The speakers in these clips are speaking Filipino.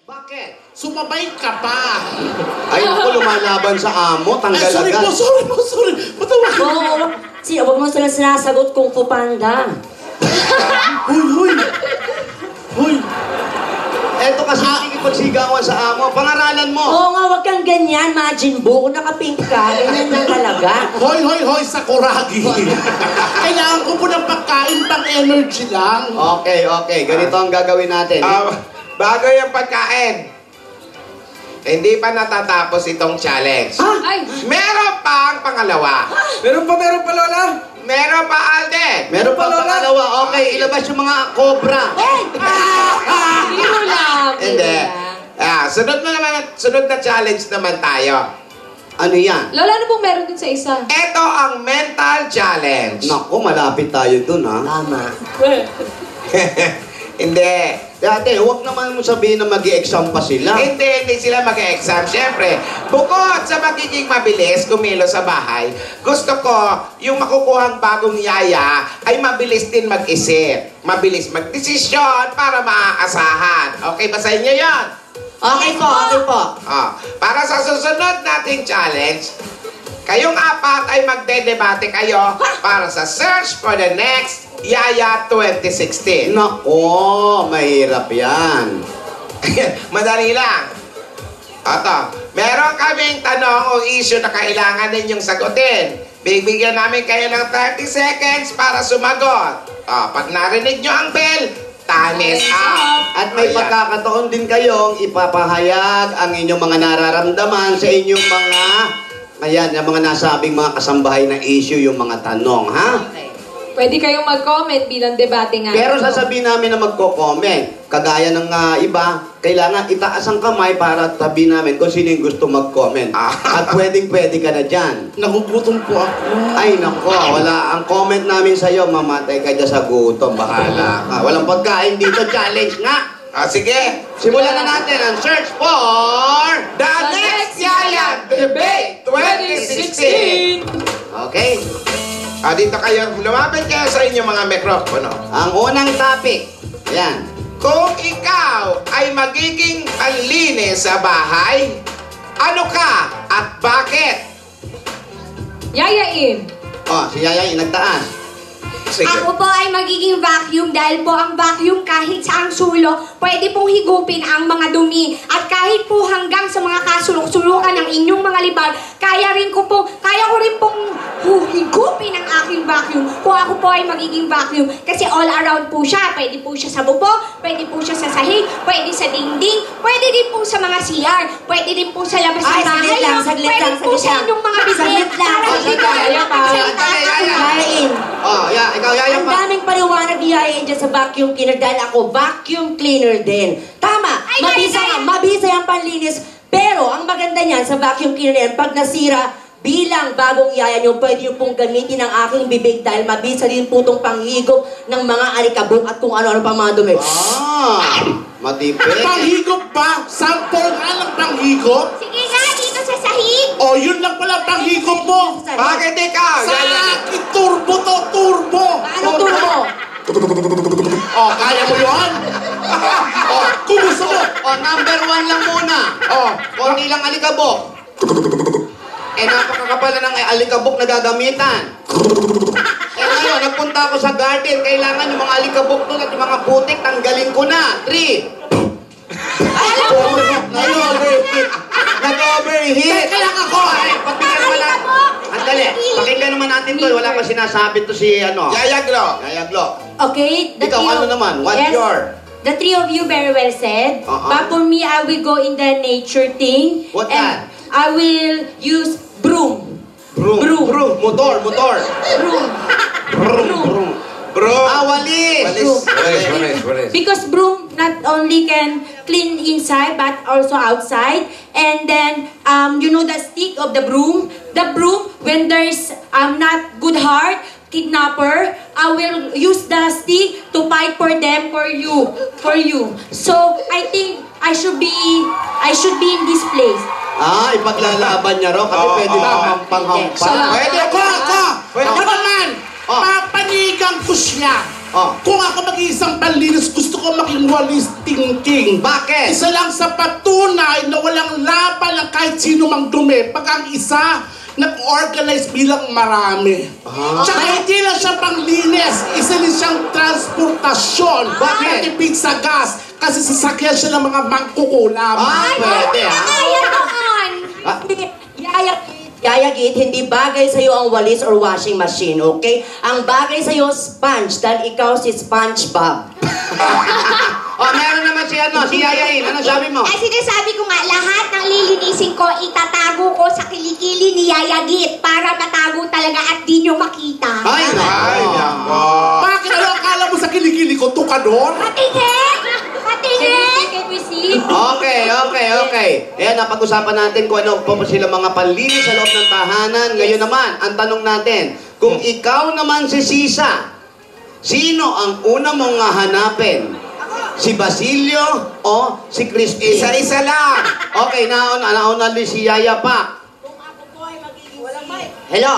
Bakit? Sumabay ka pa. Ay, ako lumalaban sa amo, tanggal Sorry agad. sorry. Patawag. Huwag mo sila sinasagot Kung Fu Panda. Hoy. Eto kasi nakikipagsigawan sa amo. Pangaralan mo. Oo nga, huwag kang ganyan, Majin Buu. Kung nakapink ka, ganyan lang talaga. Hoy, Sakuragi. Kailangan ko po ng pagkain pang energy lang. Okay. Ganito ang gagawin natin. Bago yung pagkain, hindi pa natatapos itong challenge. Ay! Meron pa ang pangalawa. Meron pa, Lola? Meron pa, Alden. Meron pa pangalawa. Okay, ilabas yung mga cobra. Biro lang. Hindi. Sunod na challenge naman tayo. Ano yan? Lola, ano pong meron dun sa isa? Ito ang mental challenge. Naku, malapit tayo dun, ha? Tama. Hindi. Dati, huwag naman mo sabihin na mag-i-exam pa sila. Hindi sila mag-exam. Siyempre, bukod sa magiging mabilis kumilos sa bahay, gusto ko yung makukuhang bagong yaya ay mabilis din mag-isip. Mabilis mag-desisyon para maaasahan. Okay ba sa inyo yon? Okay po. Para sa susunod nating challenge, kayong apat ay magdedebate kayo para sa Search for the Next Yaya 2016. Nako, mahirap yan. Madali lang. Meron kaming tanong o issue na kailangan ninyong sagutin. Bibigyan namin kayo ng 30 seconds para sumagot. Pag narinig nyo ang bell, time is up. At may pagkakataon din kayong ipapahayag ang inyong mga nararamdaman sa inyong mga yung mga nasabing mga kasambahay na issue, yung mga tanong, ha? Okay. Pwede kayong mag-comment bilang debate nga. Pero sasabihin namin na magko-comment. Kagaya ng iba, kailangan itaas ang kamay para sabihin namin kung sino yung gusto mag-comment. At pwedeng-pwede ka na dyan. Nagugutom po ako. Ay, nako, wala. Ang comment namin sa'yo, mamatay ka dyan sa gutom. Bahala ka. Walang pagkain dito. Challenge nga. Sige. Simulan na natin ang search for The Next Yaya Debate 2016. Okay. Dito kayo, lumapit kayo sa inyong mga mikropono. Ang unang topic. Yan. Kung ikaw ay magiging panlinis sa bahay, ano ka at bakit? Yayain. Si Yayay, nagtaas. Sige. Ako po ay magiging vacuum dahil po ang vacuum kahit sa ang sulo, pwede pong higupin ang mga dumi. At kahit po hanggang sa mga kasulok-sulukan ng inyong mga libag, kaya ko rin pong higupin ang aking vacuum kung ako po ay magiging vacuum. Kasi all around po siya. Pwede po siya sa bubong, pwede po siya sa sahig, pwede sa dingding, pwede din po sa mga CR, pwede din po sa labas ng bahay, pwede po sa inyong mga bibig. Saglit lang. Yayain. Ikaw, Yaya Ang pa. daming paliwanag ni Yayain dyan sa vacuum cleaner dahil ako vacuum cleaner din. Tama. Ay, Mabisa yung panlinis. Pero ang maganda niyan sa vacuum cleaner yan, pag nasira, bilang bagong yaya nyo, pwede nyo pong gamitin ang aking bibig dahil mabisa din po itong panghigop ng mga alikabok at kung ano-ano pang mga dumi. Matipid. Panghigop pa? Sample nga ng panghigop? Sige nga, dito sa sahig. Yun lang pala panghigop mo. Bakit ikaw? Sa akin, turbo to, turbo. Paano turbo? Kaya mo yun? Kumusta mo? Number 1 lang muna. Konti lang alikabok. Napakakapal na ng alikabok na gagamitan. Ngayon, nagpunta ako sa garden. Kailangan yung mga alikabok doon at yung mga putik, tanggalin ko na. 3. Nag-overheat. Kaya ako. Pagbigyan naman natin. Andali, pakinggan naman natin to. Wala pa sinasabi to si Yaya Glo. Yaya Glo. Okay. Ikaw, ano naman? What's your... The three of you very well said. But for me, I will go in the nature thing. What and that? I will use broom. Broom. Motor. Bro. Walis. Walis. Because broom not only can clean inside but also outside. And then, you know the stick of the broom? The broom, when there's not good heart, kidnapper, I will use the stick to fight for them, for you. So, I think I should be in this place. Ipaglalaban niya raw kasi pwede panghampan. Pwede Ako! Pwede. Ako naman! Papanigang ko siya. Oh. Kung ako mag-iisang panlinis, gusto ko maging walis thinking. Bakit? Isa lang sa patunay na walang laban ng kahit sino mang dumi pag ang isa nag-organize bilang marami. Tsaka hindi lang siya panglinis, isa din siyang transportasyon. Bakit? Matipid sa gas kasi sasakyan siya ng mga mangkukulam. Pwede Kaya noon. Yaya Git, hindi bagay sa'yo ang walis or washing machine, okay? Ang bagay sa'yo, sponge, dahil ikaw si SpongeBob. Meron naman si Yayain. Ano sabi mo? Ay, sinasabi ko nga, lahat ng lilinisin ko, itatago ko sa kilikili ni Yaya Git para matago talaga at di nyo makita. Ay, nako. Bakit ano akala mo sa kilikili ko? Tukador? Patingin! Patingin! Can we see? Okay. Ayan, napag-usapan natin kung ano po sila mga panlinis sa loob ng tahanan. Ngayon naman, ang tanong natin, kung ikaw naman si Sisa, sino ang una mong hanapin? Si Basilio o si Crispin? Isa-isa lang. Okay, nauna si Yaya pa. Hello?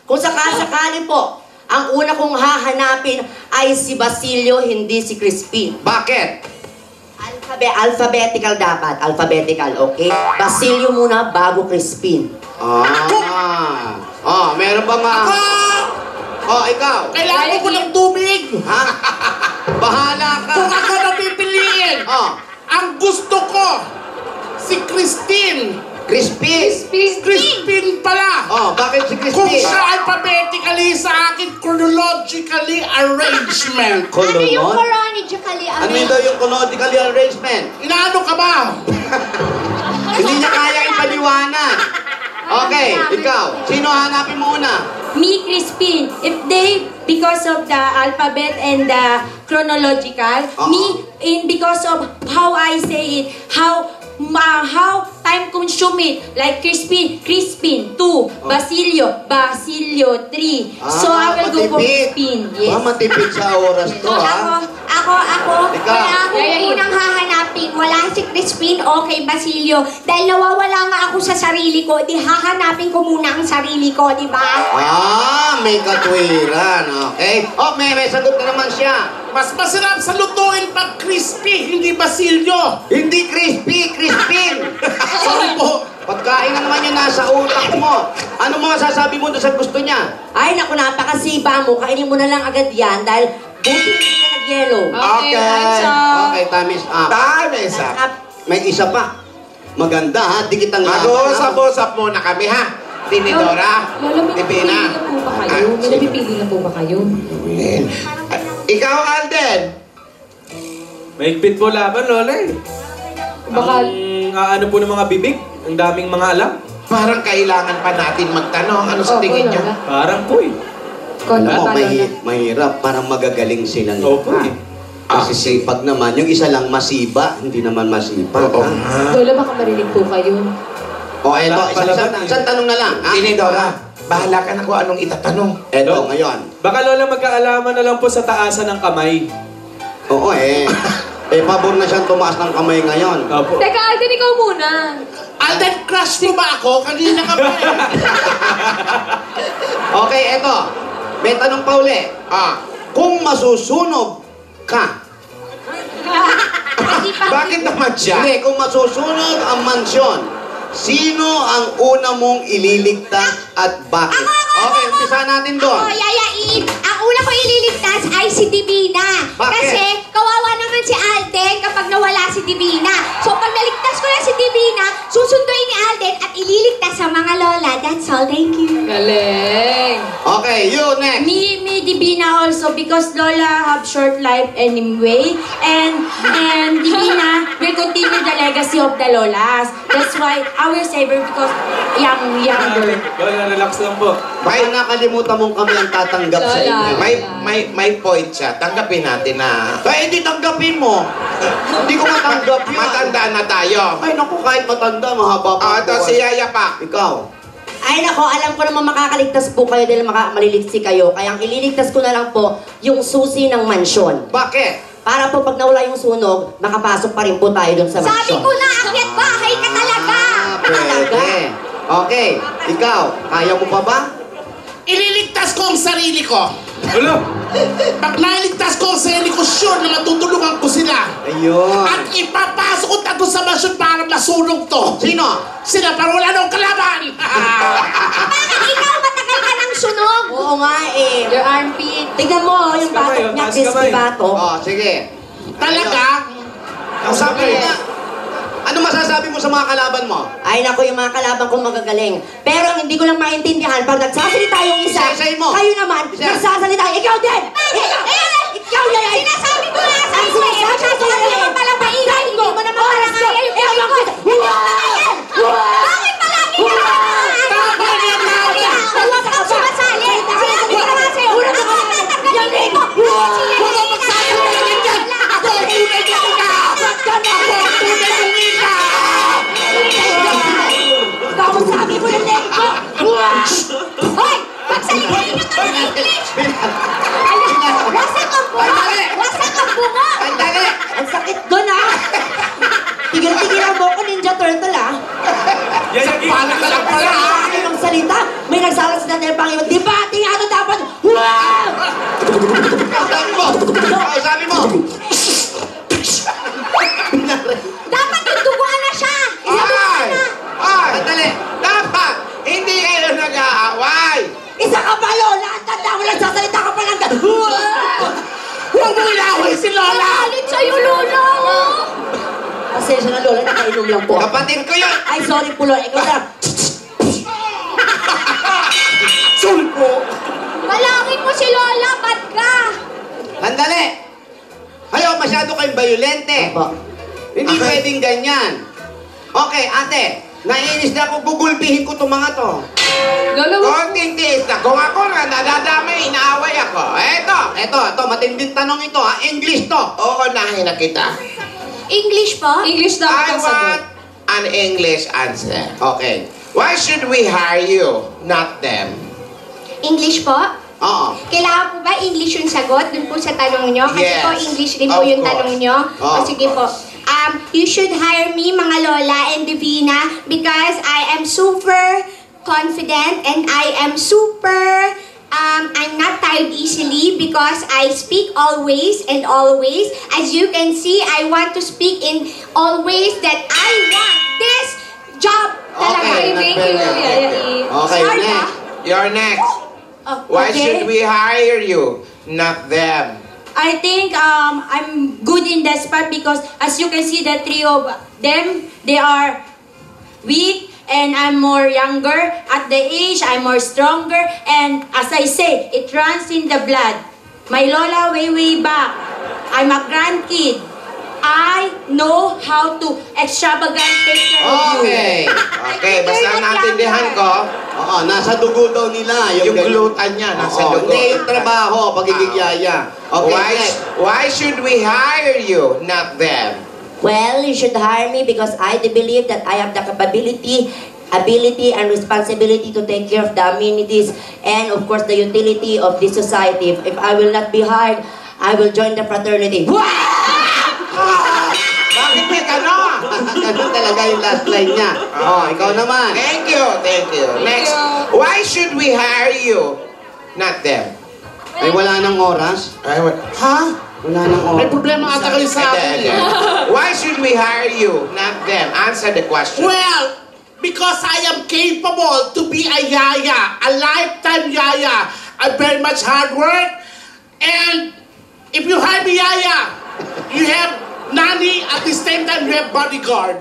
Kung sakasakali po, ang una kong hahanapin ay si Basilio, hindi si Crispin. Bakit? Alphabetical dapat. Alphabetical, okay? Basilio muna bago Crispin. Meron ba nga? Ikaw. Kailangan ko ng tubig! Ha? Bahala ka. Kung ako napipiliin, ang gusto ko, si Christine. Crispin. Crispin pala. Bakit si Kung Crispin? siya alphabetically sa akin, chronologically arrangement. Ano yung chronologically Ano yun daw yung chronological arrangement? Inaano ka ba? Hindi niya kaya ipaliwanag. Okay, ikaw. Sino hanapin mo una? Me, Crispin. If they, because of the alphabet and the chronological, me, because of how I say it, how time consuming, like Crispin 2, Basilio 3. So I will go for Crispin. Yes. Matipid sa oras to, ha? Ako, Ikaw. wala akong unang hahanapin. Wala si Crispin o kay Basilio. Dahil nawawala nga ako sa sarili ko, di hahanapin ko muna ang sarili ko, di ba? May katwiran, okay? May sagot na naman siya. Mas masarap sa lutuin pag crispy, hindi Basilio. Hindi Crispin. Sorry po. Pagkain na naman yung nasa utak mo. Ano mo masasabi mo doon sa gusto niya? Ay, naku, napakasiba mo. Kainin mo na lang agad yan dahil buti hindi ka nag-yellow. Okay, time's up. Okay, time is up. Time is up. May isa pa. Maganda, ha? Di kitang Mag-uusap-usap muna kami, ha? Tinidora, Lola, may napipili Divina. na po ba kayo? May napipili na po ba kayo? Ikaw, Alden. Mahigpit po laban, Lola eh. Baka... Ano po ng mga bibig? Ang daming mga alam. Parang kailangan pa natin magtanong. Ano sa Opo, tingin niyo? Lola. Parang po eh. Lola. Mahirap. Parang magagaling silang Opo iba. eh. Kasi sipag naman. Yung isa lang masiba, hindi naman masipag. Oo. ha? Lola, baka marinig po kayo. Eto, Palaban isang tanong na lang. ha? Tinidora, bahala ka na kung anong itatanong. Eto, ngayon. Baka Lola magkaalaman na lang po sa taasan ng kamay. Oo pabor na siyang tumaas ng kamay ngayon. Opo. Teka, Alden, ikaw muna. Alden, crush mo ba ako? Kanina ka ba eh? Okay, eto. May tanong pa uli. Kung masusunog ka, Bakit naman siya? hindi, kung masusunog ang mansyon, sino ang una mong ililigtas at bakit? Okay, umpisa natin doon. Yayain. Ang una ko ililigtas ay si Divina. Bakit? Kasi kawawa naman si Alden kapag nawala si Divina. So pag naligtas ko na si Divina, susunduin ni Alden at ililigtas sa mga lola. That's all. Thank you. Galing. Okay, you next. Me, Divina also because Lola have short life anyway, and Divina will continue the legacy of the Lolas. That's why I will save her because younger. Lola, relax lang po. Baka nakalimutan mong kami ang tatanggap sa Lola. inyo. May point siya. Tanggapin natin na Hindi tanggapin mo. Hindi ko matanggap yun. matanda na tayo. Ay, naku, kahit matanda, mahaba pa. Ito si Yaya pa. Ikaw. Ay nako, alam ko naman makakaligtas po kayo dahil maliliksi kayo. Kaya ang ililigtas ko na lang po yung susi ng mansyon. Bakit? Para po pag nawala yung sunog, makapasok pa rin po tayo dun sa Sabi mansyon. ko na, akyat bahay ka talaga. Pwede. Okay, ikaw, kaya mo pa ba? Ililigtas nailigtas ko ang sarili ko. Wala. Pag nailigtas ko ang sarili ko, sure na matutulungan ko sila. Ayun. At ipapasok ko tato sa basyon para masunog to. Sino? Sila para wala nang kalaban. Bakit ikaw matagal ka ng sunog? Oo nga eh. Your armpit. Tignan mo, yung Taas kamay, batok niya, taas crispy kamay. batok. Oh, sige. Talaga? Kausapin mo na. Ano masasabi mo sa mga kalaban mo? Ay naku, yung mga kalaban kong magagaling. Pero ang hindi ko lang maintindihan, pag nagsasalita yung isa, Isa-isahin mo. kayo naman, Isa. nagsasalita, ikaw din! Ikaw yan! Sinasabi ko nga sa Ang iyo eh. sinasabi ko Masyado ka yan. naman pala maingay. Hindi mo naman pala kaya yung Ewan ko. ko. Bakit palagi ka Tama na yan, Laura. Huwag kang sumasali. Sinabi ko naman sa'yo. Tatanggalin mo. Huwag mo magsasabi ng ganyan! Ako ang tunay kong ina! Ako ang tunay kong ina! Ikaw ang sabi mo ng leg ko! Hoy! Pagsalitain niyo to ng English. Wasak ang bunga. Wasak ang bunga. Sandali! Ang sakit doon ah! Tigil-tigilan mo ko, Ninja Turtle ah! Yan yung Paano ka lang pala? Ay, ng salita, may nagsalas na tayo Panginoon. Di ba? Tingnan ito dapat! Wow! Kausapin mo! Kausapin mo! Dapat duguan na siya. Ay! Ay! Sandali! Dapat! Hindi kayo nag-aaway! Isa ka pa, Lola! Ang tanda mo, nagsasalita ka pa ng gano'n! Huwag mo inaway si Lola! Galit sa'yo, Lolo. Pasensya na, Lola, nakainom lang po. Kapatid ko yun! Ay, sorry po, Lola. Ikaw na. Sorry po! Malangin mo si Lola. Bad ka. Sandali! Ayaw, masyado kayong bayolente. Opo. Hindi Okay. pwedeng ganyan. Okay, ate. Naiinis na ako, gugulpihin ko itong mga to. Lolo, Konting tiis na. Kung ako nga nadadamay, inaaway ako. Ito, matinding tanong ito ha. English to. Uunahin na kita. English po? English I dapat ang sagot. want an English answer. Okay. Why should we hire you, not them? English po? Oo. Kailangan po ba English yung sagot dun po sa tanong nyo? Kasi Yes. po English rin po Of yung course. tanong nyo. Of Sige po. You should hire me, mga Lola and Divina, because I am super confident and I am super, I'm not tired easily because I speak always and always. As you can see, I want to speak in always that I want this job talaga. Okay, Thank you, Yaya E. Okay, Sorry, next. You're next. Oh, Why okay. should we hire you, not them? I think I'm good in that spot because as you can see, the three of them, they are weak and I'm more younger. At the age, I'm more stronger. And as I say, it runs in the blood. My Lola way back. I'm a grandkid. I know how to extravagant take care of you. Okay. Okay, basta natindihan ko, Oo, nasa dugo daw nila. yung ganyan. gluten niya nasa Oo, dugo. hindi yung trabaho, pagiging yaya. Okay, Why, next. why should we hire you, not them? Well, you should hire me because I do believe that I have the capability, ability, and responsibility to take care of the amenities and, of course, the utility of this society. If I will not be hired, I will join the fraternity. Bakit may ganon? Ganun talaga yung last line niya. Oh, ikaw naman. Thank you, thank you. Next, why should we hire you, not them? Ay, wala nang oras. Ay, what? Ha? Wala nang May oras. problema ata kayo sa akin eh. Why should we hire you, not them? Answer the question. Well, because I am capable to be a yaya, a lifetime yaya. I very much hard work. And if you hire me yaya, you have nanny at the same time you have bodyguard.